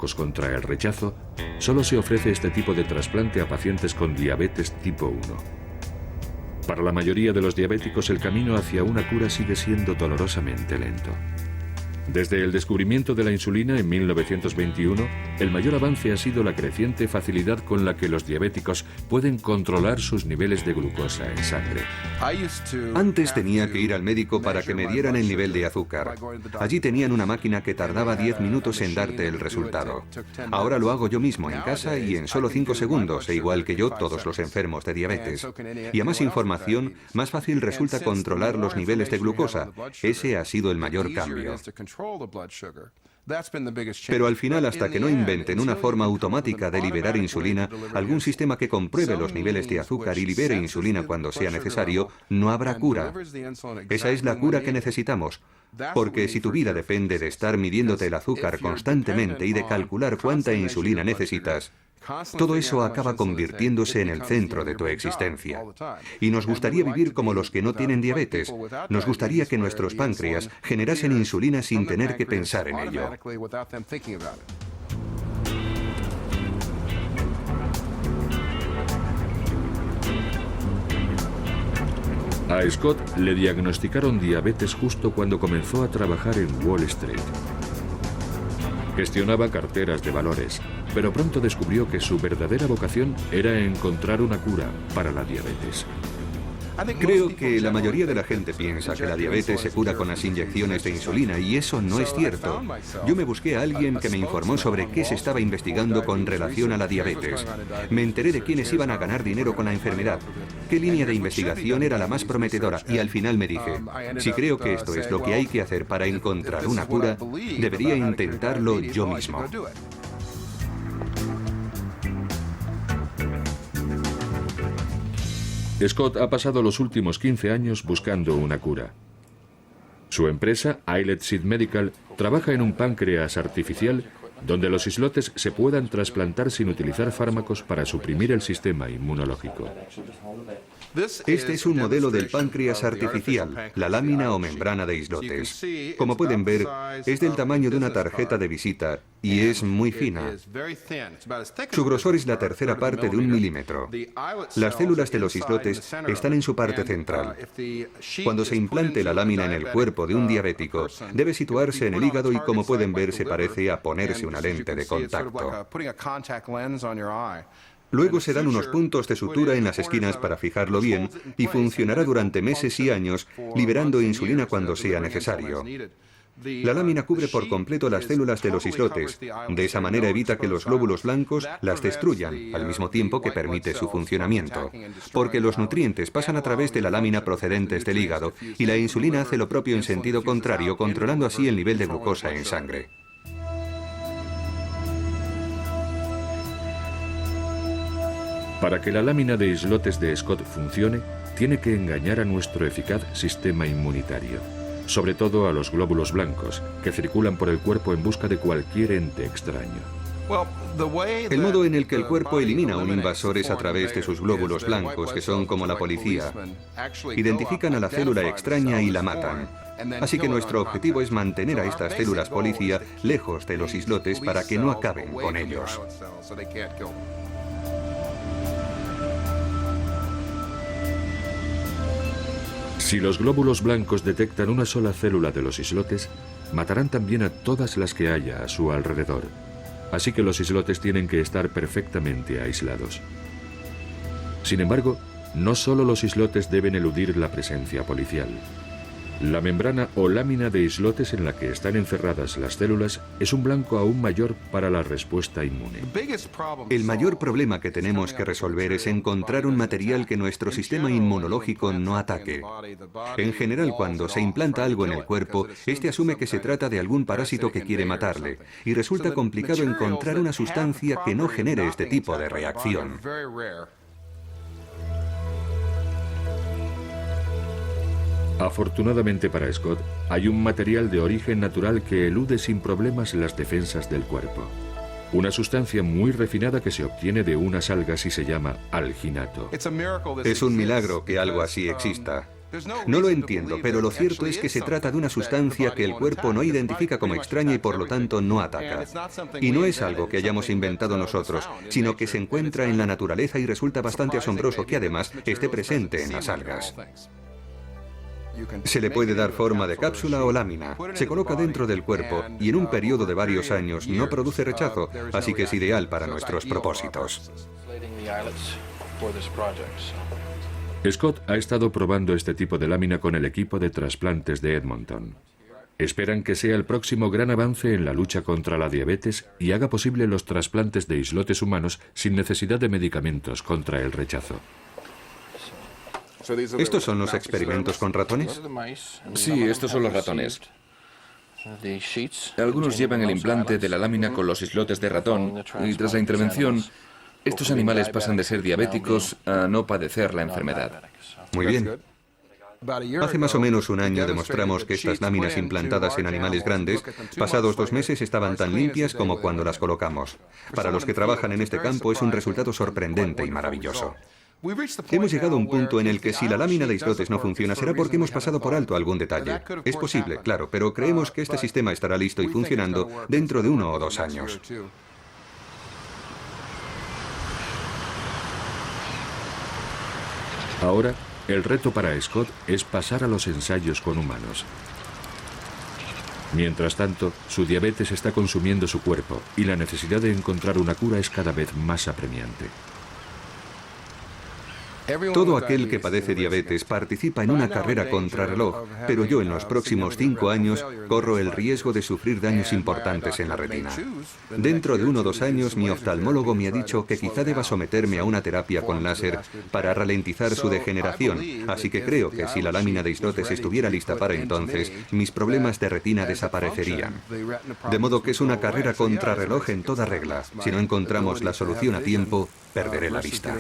fármacos contra el rechazo, solo se ofrece este tipo de trasplante a pacientes con diabetes tipo 1. Para la mayoría de los diabéticos, el camino hacia una cura sigue siendo dolorosamente lento. Desde el descubrimiento de la insulina en 1921, el mayor avance ha sido la creciente facilidad con la que los diabéticos pueden controlar sus niveles de glucosa en sangre. Antes tenía que ir al médico para que me dieran el nivel de azúcar. Allí tenían una máquina que tardaba 10 minutos en darte el resultado. Ahora lo hago yo mismo en casa y en solo 5 segundos, e igual que yo, todos los enfermos de diabetes. Y a más información, más fácil resulta controlar los niveles de glucosa. Ese ha sido el mayor cambio. Pero al final, hasta que no inventen una forma automática de liberar insulina, algún sistema que compruebe los niveles de azúcar y libere insulina cuando sea necesario, no habrá cura. Esa es la cura que necesitamos. Porque si tu vida depende de estar midiéndote el azúcar constantemente y de calcular cuánta insulina necesitas, todo eso acaba convirtiéndose en el centro de tu existencia. Y nos gustaría vivir como los que no tienen diabetes. Nos gustaría que nuestros páncreas generasen insulina sin tener que pensar en ello. A Scott le diagnosticaron diabetes justo cuando comenzó a trabajar en Wall Street. Gestionaba carteras de valores, pero pronto descubrió que su verdadera vocación era encontrar una cura para la diabetes. Creo que la mayoría de la gente piensa que la diabetes se cura con las inyecciones de insulina, y eso no es cierto. Yo me busqué a alguien que me informó sobre qué se estaba investigando con relación a la diabetes. Me enteré de quiénes iban a ganar dinero con la enfermedad, qué línea de investigación era la más prometedora, y al final me dije, si creo que esto es lo que hay que hacer para encontrar una cura, debería intentarlo yo mismo. Scott ha pasado los últimos 15 años buscando una cura. Su empresa, Islet Seed Medical, trabaja en un páncreas artificial donde los islotes se puedan trasplantar sin utilizar fármacos para suprimir el sistema inmunológico. Este es un modelo del páncreas artificial, la lámina o membrana de islotes. Como pueden ver, es del tamaño de una tarjeta de visita y es muy fina. Su grosor es la tercera parte de 1 milímetro. Las células de los islotes están en su parte central. Cuando se implante la lámina en el cuerpo de un diabético, debe situarse en el hígado y, como pueden ver, se parece a ponerse una lente de contacto. Luego se dan unos puntos de sutura en las esquinas para fijarlo bien y funcionará durante meses y años, liberando insulina cuando sea necesario. La lámina cubre por completo las células de los islotes. De esa manera evita que los glóbulos blancos las destruyan, al mismo tiempo que permite su funcionamiento. Porque los nutrientes pasan a través de la lámina procedentes del hígado y la insulina hace lo propio en sentido contrario, controlando así el nivel de glucosa en sangre. Para que la lámina de islotes de Scott funcione, tiene que engañar a nuestro eficaz sistema inmunitario, sobre todo a los glóbulos blancos, que circulan por el cuerpo en busca de cualquier ente extraño. El modo en el que el cuerpo elimina un invasor es a través de sus glóbulos blancos, que son como la policía. Identifican a la célula extraña y la matan. Así que nuestro objetivo es mantener a estas células policía lejos de los islotes para que no acaben con ellos. Si los glóbulos blancos detectan una sola célula de los islotes, matarán también a todas las que haya a su alrededor. Así que los islotes tienen que estar perfectamente aislados. Sin embargo, no solo los islotes deben eludir la presencia policial. La membrana o lámina de islotes en la que están encerradas las células es un blanco aún mayor para la respuesta inmune. El mayor problema que tenemos que resolver es encontrar un material que nuestro sistema inmunológico no ataque. En general, cuando se implanta algo en el cuerpo, este asume que se trata de algún parásito que quiere matarle, y resulta complicado encontrar una sustancia que no genere este tipo de reacción. Afortunadamente para Scott, hay un material de origen natural que elude sin problemas las defensas del cuerpo. Una sustancia muy refinada que se obtiene de unas algas y se llama alginato. Es un milagro que algo así exista. No lo entiendo, pero lo cierto es que se trata de una sustancia que el cuerpo no identifica como extraña y por lo tanto no ataca. Y no es algo que hayamos inventado nosotros, sino que se encuentra en la naturaleza y resulta bastante asombroso que además esté presente en las algas. Se le puede dar forma de cápsula o lámina, se coloca dentro del cuerpo y en un periodo de varios años no produce rechazo, así que es ideal para nuestros propósitos. Scott ha estado probando este tipo de lámina con el equipo de trasplantes de Edmonton. Esperan que sea el próximo gran avance en la lucha contra la diabetes y haga posible los trasplantes de islotes humanos sin necesidad de medicamentos contra el rechazo. ¿Estos son los experimentos con ratones? Sí, estos son los ratones. Algunos llevan el implante de la lámina con los islotes de ratón y tras la intervención, estos animales pasan de ser diabéticos a no padecer la enfermedad. Muy bien. Hace más o menos un año demostramos que estas láminas implantadas en animales grandes, pasados 2 meses estaban tan limpias como cuando las colocamos. Para los que trabajan en este campo es un resultado sorprendente y maravilloso. Hemos llegado a un punto en el que si la lámina de islotes no funciona será porque hemos pasado por alto algún detalle. Es posible, claro, pero creemos que este sistema estará listo y funcionando dentro de 1 o 2 años. Ahora, el reto para Scott es pasar a los ensayos con humanos. Mientras tanto, su diabetes está consumiendo su cuerpo y la necesidad de encontrar una cura es cada vez más apremiante. Todo aquel que padece diabetes participa en una carrera contrarreloj, pero yo en los próximos 5 años corro el riesgo de sufrir daños importantes en la retina. Dentro de 1 o 2 años mi oftalmólogo me ha dicho que quizá deba someterme a una terapia con láser para ralentizar su degeneración, así que creo que si la lámina de islotes estuviera lista para entonces, mis problemas de retina desaparecerían. De modo que es una carrera contrarreloj en toda regla. Si no encontramos la solución a tiempo, perderé la vista.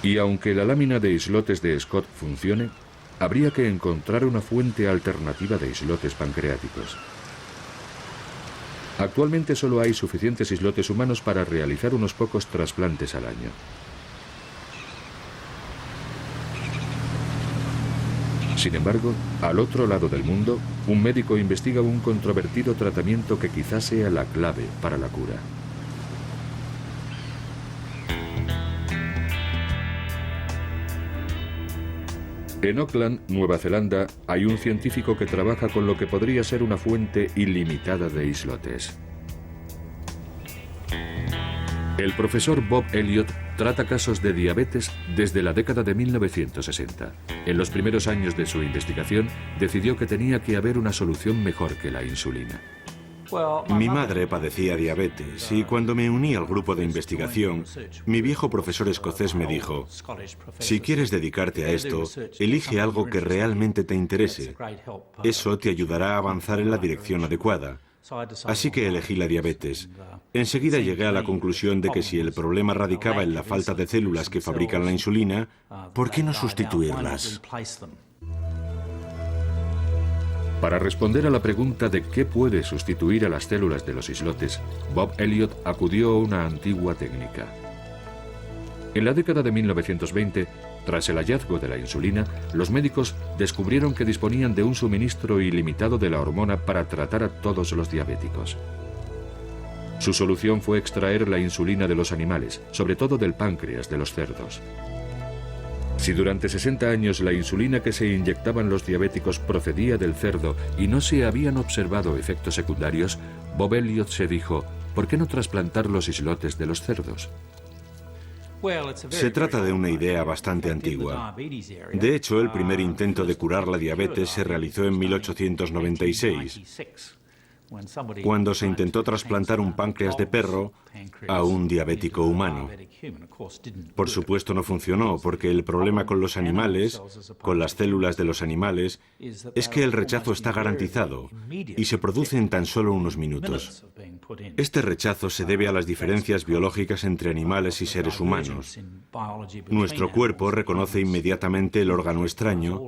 Y aunque la lámina de islotes de Scott funcione, habría que encontrar una fuente alternativa de islotes pancreáticos. Actualmente solo hay suficientes islotes humanos para realizar unos pocos trasplantes al año. Sin embargo, al otro lado del mundo, un médico investiga un controvertido tratamiento que quizás sea la clave para la cura. En Auckland, Nueva Zelanda, hay un científico que trabaja con lo que podría ser una fuente ilimitada de islotes. El profesor Bob Elliott trata casos de diabetes desde la década de 1960. En los primeros años de su investigación, decidió que tenía que haber una solución mejor que la insulina. Mi madre padecía diabetes y cuando me uní al grupo de investigación, mi viejo profesor escocés me dijo, si quieres dedicarte a esto, elige algo que realmente te interese. Eso te ayudará a avanzar en la dirección adecuada. Así que elegí la diabetes. Enseguida llegué a la conclusión de que si el problema radicaba en la falta de células que fabrican la insulina, ¿por qué no sustituirlas? Para responder a la pregunta de qué puede sustituir a las células de los islotes, Bob Elliott acudió a una antigua técnica. En la década de 1920, tras el hallazgo de la insulina, los médicos descubrieron que disponían de un suministro ilimitado de la hormona para tratar a todos los diabéticos. Su solución fue extraer la insulina de los animales, sobre todo del páncreas de los cerdos. Si durante 60 años la insulina que se inyectaban los diabéticos procedía del cerdo y no se habían observado efectos secundarios, Bob Elliott se dijo, ¿por qué no trasplantar los islotes de los cerdos? Se trata de una idea bastante antigua. De hecho, el primer intento de curar la diabetes se realizó en 1896, cuando se intentó trasplantar un páncreas de perro a un diabético humano. Por supuesto no funcionó, porque el problema con los animales, con las células de los animales, es que el rechazo está garantizado y se produce en tan solo unos minutos. Este rechazo se debe a las diferencias biológicas entre animales y seres humanos. Nuestro cuerpo reconoce inmediatamente el órgano extraño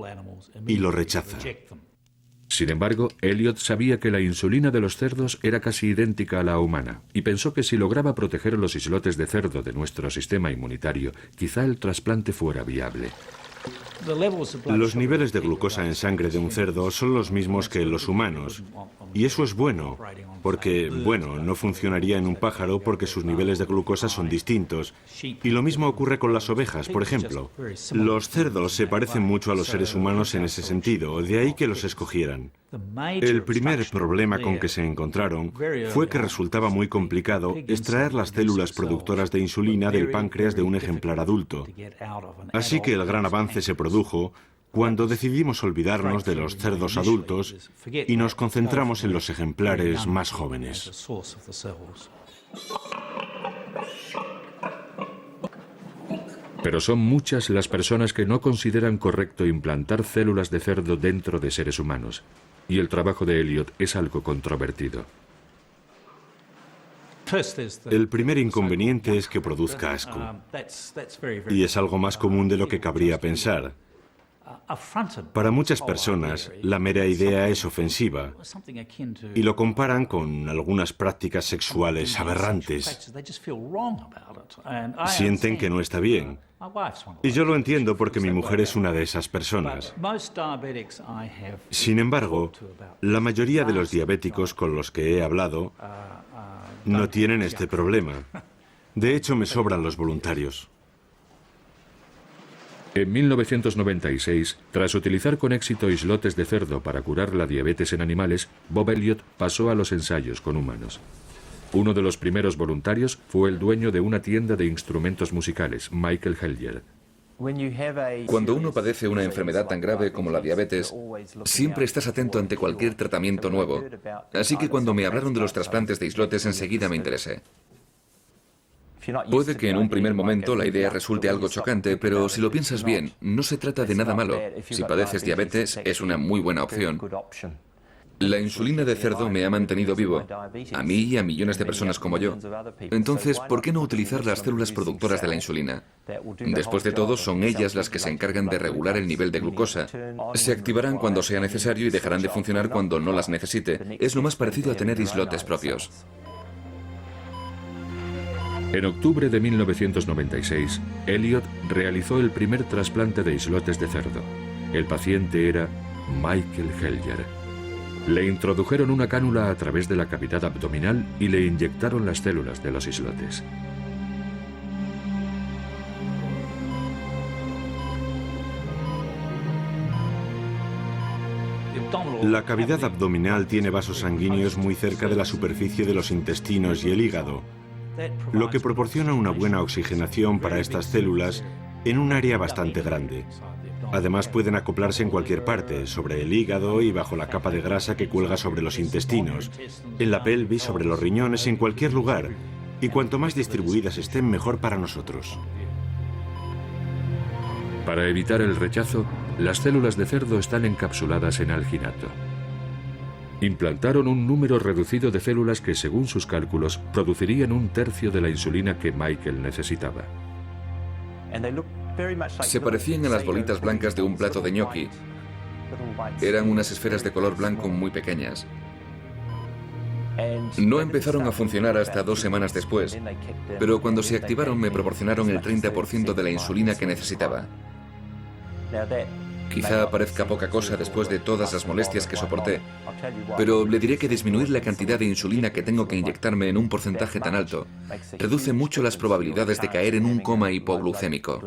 y lo rechaza. Sin embargo, Elliott sabía que la insulina de los cerdos era casi idéntica a la humana y pensó que si lograba proteger los islotes de cerdo de nuestro sistema inmunitario, quizá el trasplante fuera viable. Los niveles de glucosa en sangre de un cerdo son los mismos que en los humanos. Y eso es bueno, porque, bueno, no funcionaría en un pájaro porque sus niveles de glucosa son distintos. Y lo mismo ocurre con las ovejas, por ejemplo. Los cerdos se parecen mucho a los seres humanos en ese sentido, de ahí que los escogieran. El primer problema con que se encontraron fue que resultaba muy complicado extraer las células productoras de insulina del páncreas de un ejemplar adulto. Así que el gran avance se produjo cuando decidimos olvidarnos de los cerdos adultos y nos concentramos en los ejemplares más jóvenes. Pero son muchas las personas que no consideran correcto implantar células de cerdo dentro de seres humanos, y el trabajo de Elliot es algo controvertido. El primer inconveniente es que produzca asco, y es algo más común de lo que cabría pensar. Para muchas personas, la mera idea es ofensiva y lo comparan con algunas prácticas sexuales aberrantes. Sienten que no está bien. Y yo lo entiendo porque mi mujer es una de esas personas. Sin embargo, la mayoría de los diabéticos con los que he hablado no tienen este problema. De hecho, me sobran los voluntarios. En 1996, tras utilizar con éxito islotes de cerdo para curar la diabetes en animales, Bob Elliot pasó a los ensayos con humanos. Uno de los primeros voluntarios fue el dueño de una tienda de instrumentos musicales, Michael Hellier. Cuando uno padece una enfermedad tan grave como la diabetes, siempre estás atento ante cualquier tratamiento nuevo. Así que cuando me hablaron de los trasplantes de islotes, enseguida me interesé. Puede que en un primer momento la idea resulte algo chocante, pero si lo piensas bien, no se trata de nada malo. Si padeces diabetes, es una muy buena opción. La insulina de cerdo me ha mantenido vivo, a mí y a millones de personas como yo. Entonces, ¿por qué no utilizar las células productoras de la insulina? Después de todo, son ellas las que se encargan de regular el nivel de glucosa. Se activarán cuando sea necesario y dejarán de funcionar cuando no las necesite. Es lo más parecido a tener islotes propios. En octubre de 1996, Elliot realizó el primer trasplante de islotes de cerdo. El paciente era Michael Hellier. Le introdujeron una cánula a través de la cavidad abdominal y le inyectaron las células de los islotes. La cavidad abdominal tiene vasos sanguíneos muy cerca de la superficie de los intestinos y el hígado, lo que proporciona una buena oxigenación para estas células en un área bastante grande. Además pueden acoplarse en cualquier parte, sobre el hígado y bajo la capa de grasa que cuelga sobre los intestinos, en la pelvis, sobre los riñones, en cualquier lugar. Y cuanto más distribuidas estén, mejor para nosotros. Para evitar el rechazo, las células de cerdo están encapsuladas en alginato. Implantaron un número reducido de células que, según sus cálculos, producirían un tercio de la insulina que Michael necesitaba. Se parecían a las bolitas blancas de un plato de gnocchi. Eran unas esferas de color blanco muy pequeñas. No empezaron a funcionar hasta 2 semanas después, pero cuando se activaron me proporcionaron el 30% de la insulina que necesitaba. Quizá parezca poca cosa después de todas las molestias que soporté, pero le diré que disminuir la cantidad de insulina que tengo que inyectarme en un porcentaje tan alto reduce mucho las probabilidades de caer en un coma hipoglucémico.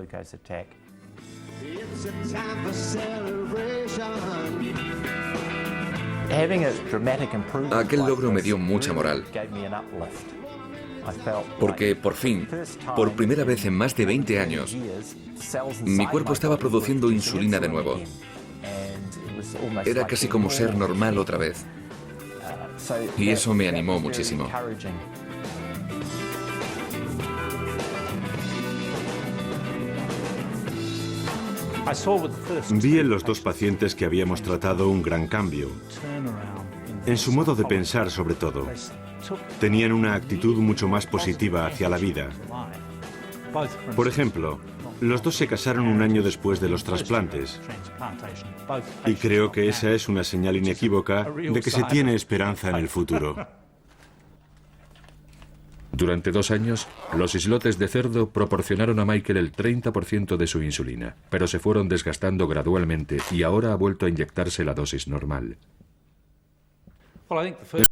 Aquel logro me dio mucha moral, porque por fin, por primera vez en más de 20 años, mi cuerpo estaba produciendo insulina de nuevo. Era casi como ser normal otra vez. Y eso me animó muchísimo. Vi en los 2 pacientes que habíamos tratado un gran cambio. En su modo de pensar, sobre todo. Tenían una actitud mucho más positiva hacia la vida. Por ejemplo, los 2 se casaron un año después de los trasplantes. Y creo que esa es una señal inequívoca de que se tiene esperanza en el futuro. Durante 2 años, los islotes de cerdo proporcionaron a Michael el 30% de su insulina, pero se fueron desgastando gradualmente y ahora ha vuelto a inyectarse la dosis normal.